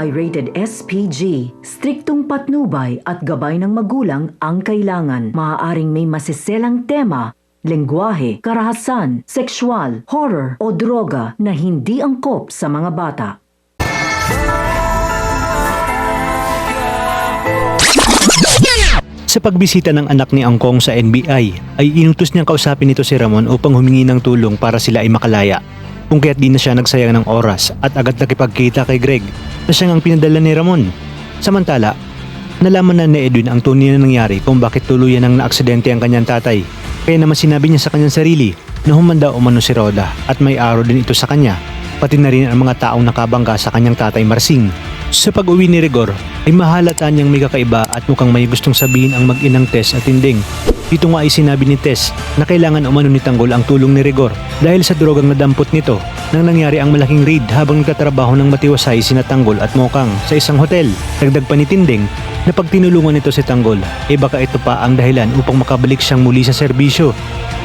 ay rated SPG. Striktong patnubay at gabay ng magulang ang kailangan. Maaaring may masiselang tema, lengguwahe, karahasan, sexual, horror o droga na hindi angkop sa mga bata. Sa pagbisita ng anak ni Angkong sa NBI, ay inutos niyang kausapin nito si Ramon upang humingi ng tulong para sila ay makalaya. Kung kaya't di na siya nagsayang ng oras at agad nakipagkita kay Greg na siyang ang pinadala ni Ramon. Samantala, nalaman na ni Edwin ang tunay na nangyari kung bakit tuluyan ng naaksidente ang kanyang tatay. Kaya naman sinabi niya sa kanyang sarili na humanda umano si Roda at may araw din ito sa kanya, pati na rin ang mga taong nakabangga sa kanyang tatay Marsing. Sa pag-uwi ni Rigor ay mahalata niyang may kakaiba at mukhang may gustong sabihin ang mag-inang Tess at Tinding. Dito nga ay sinabi ni Tess na kailangan umano ni Tanggol ang tulong ni Rigor dahil sa drogang nadampot nito nang nangyari ang malaking raid habang nagtatrabaho ng matiwasay sina Tanggol at Mokang sa isang hotel. Dagdag pa ni Tinding na pag tinulungan nito si Tanggol ay baka ito pa ang dahilan upang makabalik siyang muli sa serbisyo.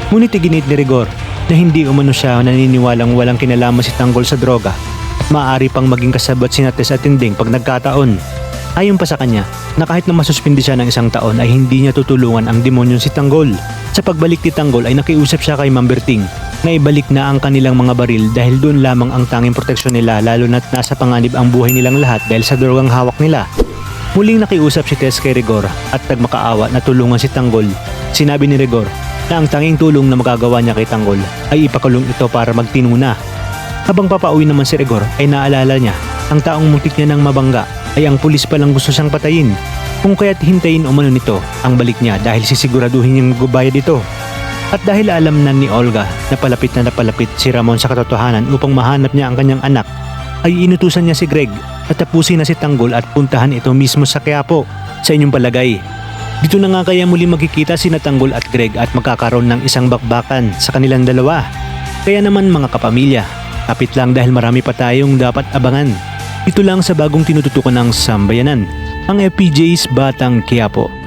Ngunit iginit ni Rigor na hindi umano siya naniniwalang walang kinalaman si Tanggol sa droga. Maaari pang maging kasabot si Tess at Tinding pag nagkataon. Ayon pa sa kanya na kahit na masuspindi siya ng 1 taon ay hindi niya tutulungan ang demonyon si Tanggol. Sa pagbalik ni Tanggol ay nakiusap siya kay Ma'am Berting na ibalik na ang kanilang mga baril dahil doon lamang ang tanging proteksyon nila lalo na't nasa panganib ang buhay nilang lahat dahil sa drogang hawak nila. Muling nakiusap si Tess kay Rigor at nagmakaawa na tulungan si Tanggol. Sinabi ni Rigor na ang tanging tulong na magagawa niya kay Tanggol ay ipakulong ito para magtinuna. Habang papauwi naman si Rigor ay naalala niya ang taong muntik niya ng mabangga ay ang pulis palang gusto siyang patayin. Kung kaya't hintayin umano nito ang balik niya dahil sisiguraduhin niyang magbabayad ito. At dahil alam na ni Olga na palapit si Ramon sa katotohanan upang mahanap niya ang kanyang anak, ay inutusan niya si Greg at tapusin na si Tanggol at puntahan ito mismo sa Quiapo. Sa inyong palagay, dito na nga kaya muli magkikita sina Tanggol at Greg at magkakaroon ng isang bakbakan sa kanilang dalawa. Kaya naman mga kapamilya, kapit lang dahil marami pa tayong dapat abangan. Ito lang sa bagong tinututukan ng Sambayanan, ang FPJ's Batang Quiapo.